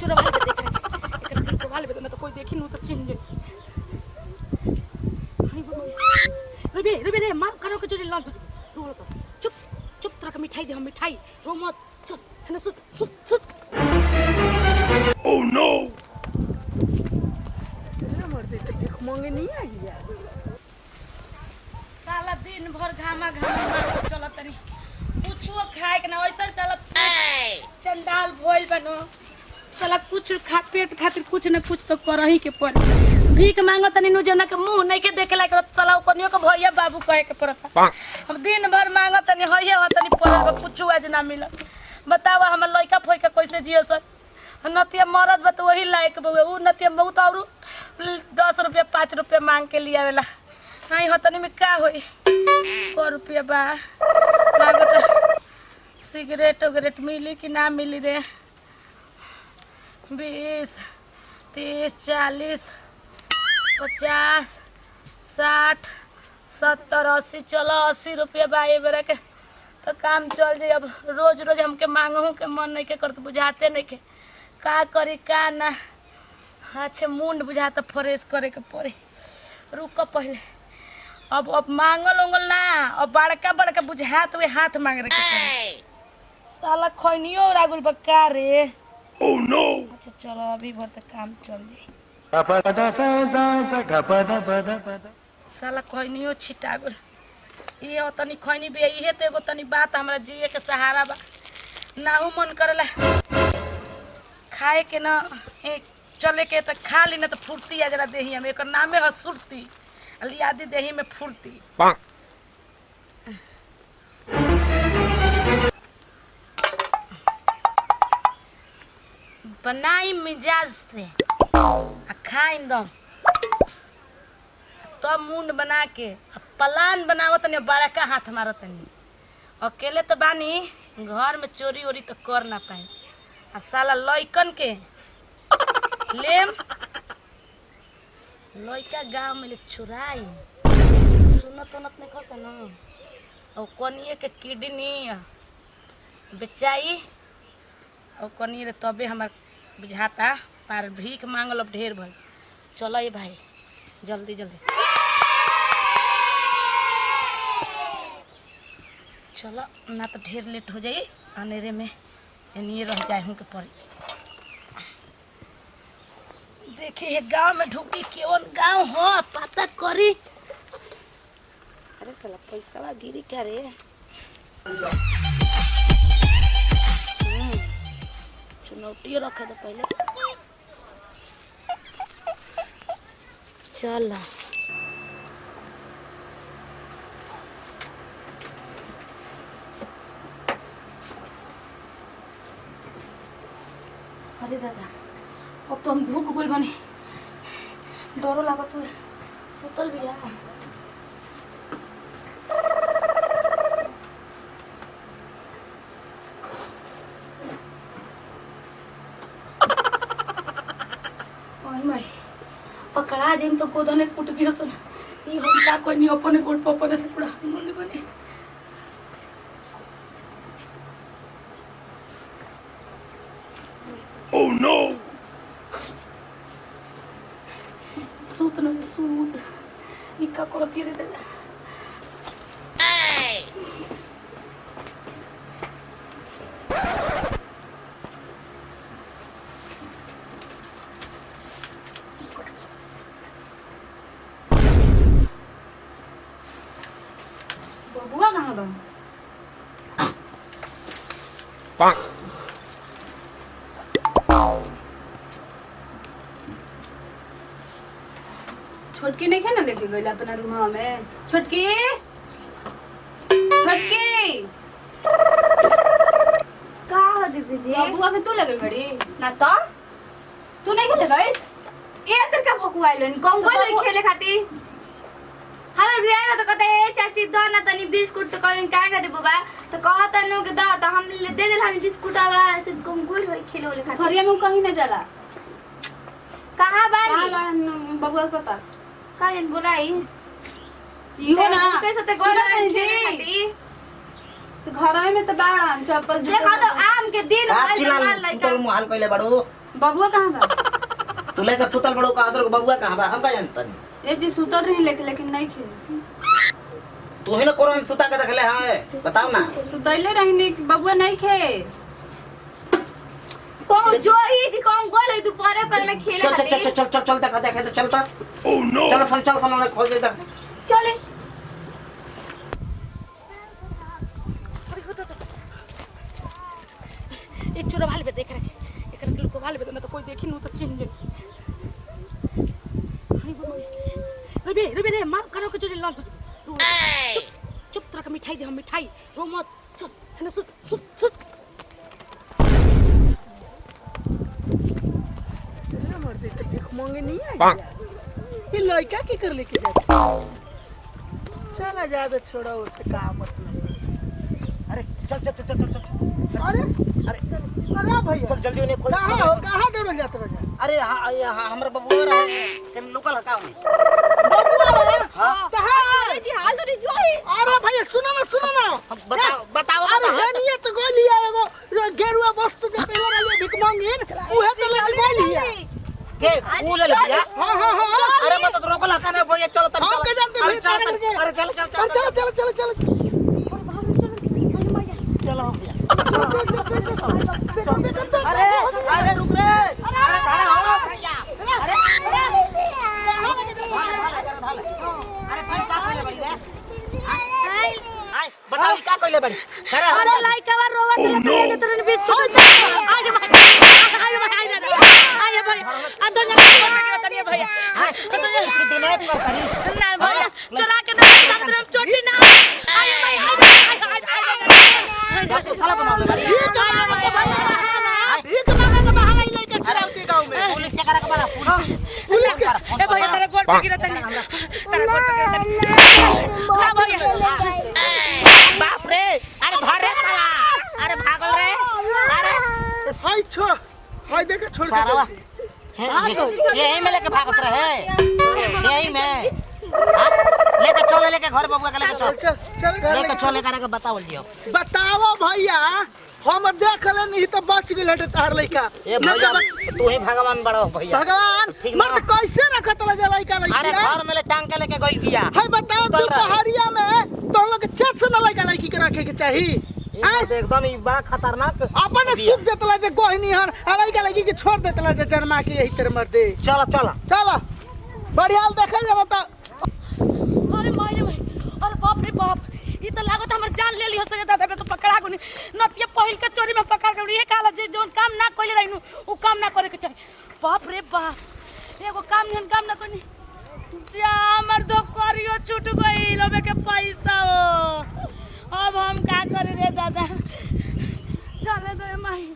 चोरा वाले देख एकरा के वाले में तो कोई देखी न तो चिन्ह जे रे मार करो के चोरी लाल रो चुप चुप तरह का मिठाई दे हम मिठाई रो मत चुप है ना सुत ओह नो तेरे मर्दे तो देख मांगे नहीं आई यार साला दिन भर घामा मार चलत नहीं कुछो खाए के ना ऐसा चलत चंडाल भइल बनो साला कुछ खा पेट खातिर कुछ न कुछ तो करही के पड़ भीख मांगत नहीं जना के मुंह नहीं के देखे लायक साला कोनियो के भैया बाबू कहे के पड़ता हम दिन भर मांगत नहीं होइए होतनी पड़ल कुछ आज ना मिल बतावा हम लइका फोइका कैसे जियो सर नतिया मरद बा तो वही लायक बउए उ नतिया बहुत और 10 रुपया 5 रुपया मांग के लिया वाला नहीं होतनी में का होई को रुपया बा लागत सिगरेट उगरेट मिली कि ना मिली रे 20 30 40 50 60 70 80 चलो 80 रुपया बा ये बेरा के तो काम चल जाए अब रोज रोज हमके मांगहूँ के मन नहीं के करते बुझाते नहीं के का करी का ना अच्छा मुंड बुझाता फ्रेश करे के पड़े रुक पहले अब मांगल उंगल ना अब बड़का बड़का बुझात हुए हाथ मांग रहे साला खैनियो रागुल बक्का रे ओह नो अच्छा चलो अभी भर तक काम चल जाए साला खैनियो छिटा गुल ये तनी खैनी भी इहे तो एगो तनी बात हमरा जिए के सहारा बा नाहू मन करेला खाए के ना चले के तो खा ली ना तो फुर्ती आ जरा देही में एकर नामे है सुरती लियादी देही में फुर्ती बनाई मिजाज से खाई दम तो मुंड बना के प्लान बनावत नहीं बड़का हाथ मारत नहीं अकेले तो बानी घर में चोरी ओरी तो कर ना पाए आ साला लइकन के लेम लइका गांव में ले चुराई सुनत उनत नहीं कस न और कनिए के किडनी बेचाई और कनिए रे तबे हमार बुझाता पार भीख मांगल अब ढेर भइल चलो ये भाई जल्दी जल्दी चलो ना तो ढेर लेट हो जाई अनेरे में एनिए रह जाए हूँ के पड़े देखिए गांव में ढुकी केवन गांव हो पता करी अरे साला पैसा गिरी क्या रे चुनौती रखे तो पहले चल अरे दादा अब तो हम ढूक गइल बानी डरो लागत हुए सुतल भी आ पकड़ा जाइम तो गोदने कुट दियो सन ई हम का कोई नहीं अपने गोड़ पपने से पूरा मन बने ओह नो सूत न सूत ई का करती रे दादा बबुआ कहाँ बा छोटकी नहीं है ना लेके गई अपना रूम में छोटकी छोटकी का हो दीदी जी बबुआ के तू लगे बड़ी ना तो तू नहीं खेले गई ए तर का भोकु आइलो नि कम कोइ खेले खाती हमरा बियाह तो कहते चाची द ना तनी बिस्कुट तो कहन का खाते बुबा तो कहत नु के द तो हम ले दे देल हम बिस्कुट आवा से कम कोइ होई खेले ओले खाती फरिया में कहीं न जाला कहां बानी कहां बानी बबुआ के पापा कायन बुलाई इहो ना कैसे ते गोरा जी तो घर में तो बाड़ा चप्पल देखो तो आम के दिन चिल्ला तो मुहाल कइले बड़ो बबुआ कहाँ बा? तू लेकर सुतल बड़ो का आदर बबुआ कहां बा हम का जानतन। ए जी सुतल रही लेकिन नहीं खेले। तू ही ना कोरोना सुता के रखले है बताओ ना। सुतैले रही बबुआ नहीं खे। कौन जो ही जी कौन गोले दोपहर पर में खेले चल खातिर। चल चल चल चल देखा देखा चलता। ओह नो चल सामने खोल दे इधर। चले ये चोरा भाल पे देख रहे एक लोग को भाल पे मैं तो कोई देखी नहीं तो चिन्ह ले रे रे मार करो के चोरी लाल चुप चुप तरह का मिठाई दे हम मिठाई रो मत चुप है ना सुत सुत सुत तेरे मर दे तो देख मांगे नहीं है ये लड़का की कर लेके जाता चला जाए छोड़ा उससे काम मतलब अरे चल चल चल चल अरे अरे भैया चल जल्दी उन्हें खोल। कहाँ दौड़ जाते हो अरे हमरा बबुआ रहे कन लोकल हटाओ नहीं। बबुआ हां अरे जी हाल तो जो ही। अरे भैया सुनो ना बताओ अरे है नहीं तो गोली आएगो गेरुआ वस्तु के पहले वाले भिख मांगिन उहे तो ले गोली है के वो ले लिया। हां अरे मत रोकल हटा ना भैया चलो तब हम के जानते अरे चल चल चल चलो भैया अरे अरे रुक रे अरे अरे भाई का कहले भाई आय बताओ क्या कहले भाई खरा अरे लाइका वा रोवा तो ले तेरे बिस्कुट आगे भाई आगे भाई अंदर जा तनी भैया दिनाय कर करी ना भैया चला के ना ताकत हम चोटी ना आगे भाई साला बना ले भाई भीख मांगे के बहाना ही लेके चरावती गांव में पुलिस से करा के बोला पुलिस के ए भैया तेरे गोल पे गिरा तनी तेरे गोल पे गिरा तनी हां भैया बाप रे अरे धरे साला अरे भागल रे अरे हाय छोड़ हाय देख छोड़ के यही में लेके भागत रहे यही में लेके चले लेके घर बबुआ के लेके चल चल लेके चले करा के बताओ लियो बताओ भैया हम देख ले नहीं तो बच गेल हटे तार लइका ए भैया तू ही भगवान बड़ो भैया भगवान ठीक मर्द कैसे रखत ले लइका अरे घर में ले टांग के लेके गइल बिया हाय बताओ तू पहाड़िया में तो लोग के चेत से न लइका लइकी के रखे के चाही एकदम ई बा खतरनाक अपन सुत जतला जे कोहनी हन लइका लइकी के छोड़ देतला जे जन्मा के यही तेरे मर्दे चलो चलो चलो बढ़िया देखल जाबो त अरे माय रे भाई अरे बाप रे बाप ई त लागत हमर जान ले लियो सके दादा पे तो पकड़ा गुनी नतिया पहिल के चोरी में पकड़ के ये काला जे जोन काम ना कइले रहनु उ काम ना करे के चाही बाप रे बाप एगो काम ना कोनी जा हमर दो करियो छूट गइल ओबे के पैसा अब हम का करे रे दादा चले दे माई